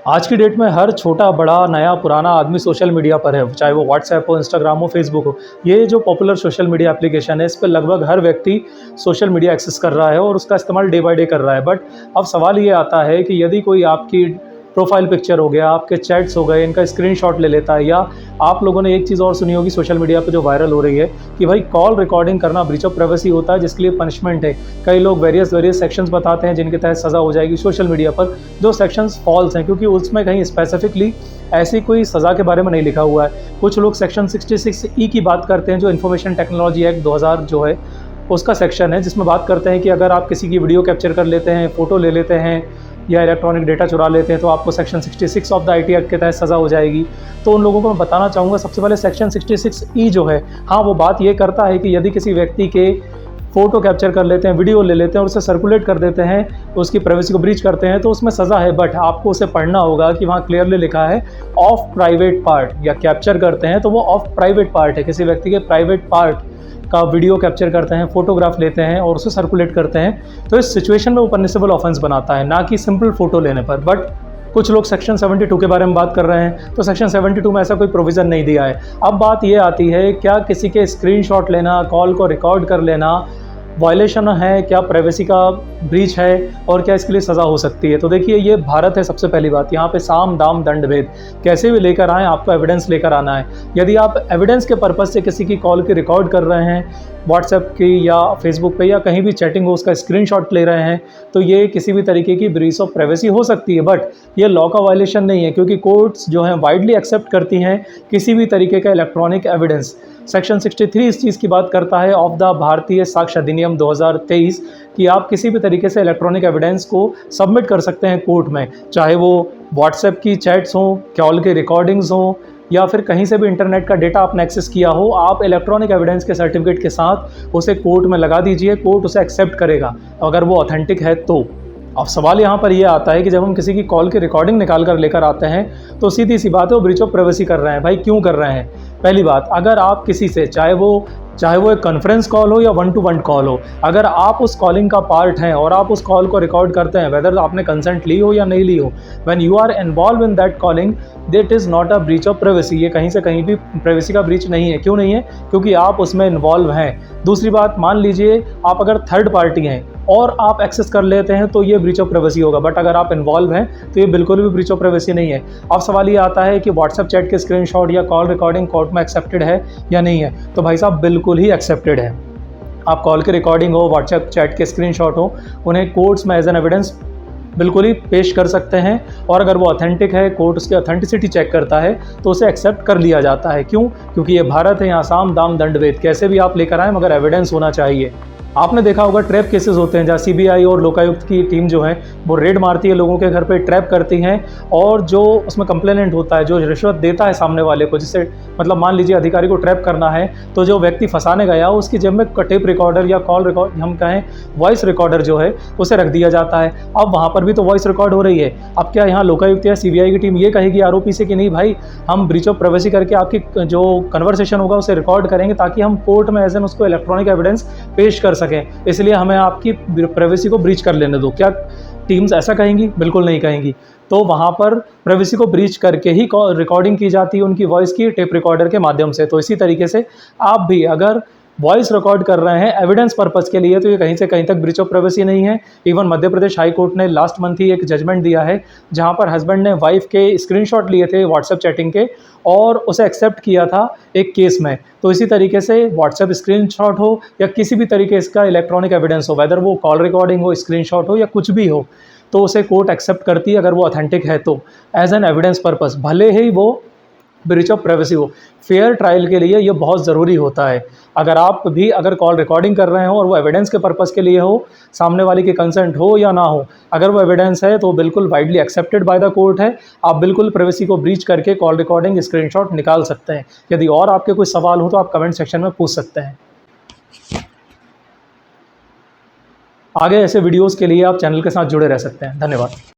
आज की डेट में हर छोटा बड़ा नया पुराना आदमी सोशल मीडिया पर है, चाहे वो व्हाट्सएप हो, इंस्टाग्राम हो, फेसबुक हो। ये जो पॉपुलर सोशल मीडिया एप्लीकेशन है, इस पे लगभग हर व्यक्ति सोशल मीडिया एक्सेस कर रहा है और उसका इस्तेमाल डे बाय डे कर रहा है। बट अब सवाल ये आता है कि यदि कोई आपकी प्रोफाइल पिक्चर हो गया, आपके चैट्स हो गए, इनका स्क्रीनशॉट ले लेता है, या आप लोगों ने एक चीज़ और सुनी होगी सोशल मीडिया पे जो वायरल हो रही है कि भाई कॉल रिकॉर्डिंग करना ब्रीच ऑफ प्राइवेसी होता है, जिसके लिए पनिशमेंट है। कई लोग वेरियस सेक्शंस बताते हैं जिनके तहत सज़ा हो जाएगी सोशल मीडिया पर, जो सेक्शंस फॉल्स हैं, क्योंकि उसमें कहीं स्पेसिफिकली ऐसी कोई सज़ा के बारे में नहीं लिखा हुआ है। कुछ लोग सेक्शन 66E की बात करते हैं, जो इन्फॉर्मेशन टेक्नोलॉजी एक्ट 2000 जो है उसका सेक्शन है, जिसमें बात करते हैं कि अगर आप किसी की वीडियो कैप्चर कर लेते हैं, फ़ोटो ले लेते हैं या इलेक्ट्रॉनिक डेटा चुरा लेते हैं, तो आपको section 66 of the IT act के तहत सज़ा हो जाएगी। तो उन लोगों को मैं बताना चाहूँगा, सबसे पहले सेक्शन 66E जो है, हाँ वो बात ये करता है कि यदि किसी व्यक्ति के फ़ोटो कैप्चर कर लेते हैं, वीडियो ले लेते हैं और उसे सर्कुलेट कर देते हैं, उसकी प्राइवेसी को ब्रीच करते हैं, तो उसमें सज़ा है। बट आपको उसे पढ़ना होगा कि वहाँ क्लियरली लिखा है ऑफ प्राइवेट पार्ट, या कैप्चर करते हैं तो वो ऑफ प्राइवेट पार्ट है, किसी व्यक्ति के प्राइवेट पार्ट का वीडियो कैप्चर करते हैं, फोटोग्राफ लेते हैं और उसे सर्कुलेट करते हैं, तो इस सिचुएशन में वो पनिशेबल ऑफेंस बनाता है, ना कि सिंपल फ़ोटो लेने पर। बट कुछ लोग सेक्शन 72 के बारे में बात कर रहे हैं, तो सेक्शन 72 में ऐसा कोई प्रोविज़न नहीं दिया है। अब बात ये आती है, क्या किसी के स्क्रीनशॉट लेना, कॉल को रिकॉर्ड कर लेना वायलेशन है, क्या प्राइवेसी का ब्रीच है, और क्या इसके लिए सज़ा हो सकती है? तो देखिए, ये भारत है, सबसे पहली बात यहाँ पे साम दाम दंड भेद, कैसे भी लेकर आएँ, आपको एविडेंस लेकर आना है। यदि आप एविडेंस के पर्पज़ से किसी की कॉल की रिकॉर्ड कर रहे हैं व्हाट्सएप की या फेसबुक पे, या कहीं भी चैटिंग हो उसका स्क्रीनशॉट ले रहे हैं, तो ये किसी भी तरीके की ब्रीच ऑफ प्राइवेसी हो सकती है। बट ये लॉ का वायलेशन नहीं है, क्योंकि कोर्ट्स जो हैं वाइडली एक्सेप्ट करती हैं किसी भी तरीके का इलेक्ट्रॉनिक एविडेंस। सेक्शन 63 इस चीज़ की बात करता है ऑफ द भारतीय साक्ष्य अधिनियम 2023 कि आप किसी भी तरीके से इलेक्ट्रॉनिक एविडेंस को सबमिट कर सकते हैं कोर्ट में, चाहे वो व्हाट्सएप की चैट्स हों, कॉल के रिकॉर्डिंग्स हों, या फिर कहीं से भी इंटरनेट का डेटा आपने एक्सेस किया हो, आप इलेक्ट्रॉनिक एविडेंस के सर्टिफिकेट के साथ उसे कोर्ट में लगा दीजिए, कोर्ट उसे एक्सेप्ट करेगा अगर वो ऑथेंटिक है तो। अब सवाल यहाँ पर ये आता है कि जब हम किसी की कॉल की रिकॉर्डिंग निकाल कर लेकर आते हैं, तो सीधी सी बात है वो ब्रीच ऑफ प्राइवेसी कर रहे हैं। भाई क्यों कर रहे हैं? पहली बात, अगर आप किसी से, चाहे वो एक कॉन्फ्रेंस कॉल हो या 1-to-1 कॉल हो, अगर आप उस कॉलिंग का पार्ट हैं और आप उस कॉल को रिकॉर्ड करते हैं, वेदर आपने कंसेंट ली हो या नहीं ली हो, when you are involve in that calling, that is not a breach of privacy. ये कहीं से कहीं भी प्राइवेसी का ब्रीच नहीं है। क्यों नहीं है? क्योंकि आप उसमें इन्वॉल्व हैं। दूसरी बात, मान लीजिए आप अगर थर्ड पार्टी हैं और आप एक्सेस कर लेते हैं, तो ये ब्रीच ऑफ प्राइवेसी होगा। बट अगर आप इन्वॉल्व हैं तो ये बिल्कुल भी ब्रीच ऑफ प्राइवेसी नहीं है। अब सवाल ये आता है कि व्हाट्सएप चैट के स्क्रीनशॉट या कॉल रिकॉर्डिंग कोर्ट में एक्सेप्टेड है या नहीं है? तो भाई साहब बिल्कुल ही एक्सेप्टेड है। आप कॉल के रिकॉर्डिंग हो, व्हाट्सएप चैट के स्क्रीनशॉट हो, उन्हें कोर्ट्स में एज एन एविडेंस बिल्कुल ही पेश कर सकते हैं, और अगर वो ऑथेंटिक है, कोर्ट उसकी ऑथेंटिसिटी चेक करता है, तो उसे एक्सेप्ट कर लिया जाता है। क्यों? क्योंकि ये भारत है, यहाँ साम दाम दंड भेद, कैसे भी आप लेकर आएँ मगर एविडेंस होना चाहिए। आपने देखा होगा ट्रैप केसेस होते हैं जहाँ सीबीआई और लोकायुक्त की टीम जो है वो रेड मारती है, लोगों के घर पे ट्रैप करती हैं, और जो उसमें कंप्लेनेंट होता है, जो रिश्वत देता है सामने वाले को, जिससे मतलब मान लीजिए अधिकारी को ट्रैप करना है, तो जो व्यक्ति फंसाने गया उसकी जेब में टेप रिकॉर्डर या कॉल रिकॉर्ड, हम कहें वॉइस रिकॉर्डर जो है, उसे रख दिया जाता है। अब वहाँ पर भी तो वॉइस रिकॉर्ड हो रही है। अब क्या यहाँ लोकायुक्त या सीबीआई की टीम ये कहेगी आरोपी से कि नहीं भाई, हम ब्रीच ऑफ प्राइवेसी करके आपकी जो कन्वर्सेशन होगा उसे रिकॉर्ड करेंगे ताकि हम कोर्ट में एज एन उसको इलेक्ट्रॉनिक एविडेंस पेश कर सकें, इसलिए हमें आपकी प्राइवेसी को ब्रीच कर लेने दो? क्या टीम्स ऐसा कहेंगी? बिल्कुल नहीं कहेंगी। तो वहाँ पर प्राइवेसी को ब्रीच करके ही रिकॉर्डिंग की जाती है उनकी वॉइस की टेप रिकॉर्डर के माध्यम से। तो इसी तरीके से आप भी अगर वॉइस रिकॉर्ड कर रहे हैं एविडेंस पर्पस के लिए, तो ये कहीं से कहीं तक ब्रीच ऑफ प्राइवेसी नहीं है। Even Madhya Pradesh high court ने लास्ट मंथ ही एक जजमेंट दिया है, जहां पर हस्बैंड ने वाइफ के स्क्रीनशॉट लिए थे व्हाट्सएप चैटिंग के, और उसे एक्सेप्ट किया था एक केस में। तो इसी तरीके से व्हाट्सएप स्क्रीनशॉट हो या किसी भी तरीके इसका इलेक्ट्रॉनिक एविडेंस हो, वेदर वो कॉल रिकॉर्डिंग हो, स्क्रीनशॉट हो या कुछ भी हो, तो उसे कोर्ट एक्सेप्ट करती है अगर वो ऑथेंटिक है तो, एज एन एविडेंस पर्पस, भले ही वो ब्रीच ऑफ प्राइवेसी हो। फेयर ट्रायल के लिए ये बहुत ज़रूरी होता है। अगर आप भी अगर कॉल रिकॉर्डिंग कर रहे हो और वो एविडेंस के पर्पस के लिए हो, सामने वाले की कंसेंट हो या ना हो, अगर वो एविडेंस है तो बिल्कुल widely accepted by the court है। आप बिल्कुल प्राइवेसी को ब्रीच करके कॉल रिकॉर्डिंग स्क्रीनशॉट निकाल सकते हैं। यदि और आपके कोई सवाल हो तो आप कमेंट सेक्शन में पूछ सकते हैं। आगे ऐसे वीडियोज़ के लिए आप चैनल के साथ जुड़े रह सकते हैं। धन्यवाद।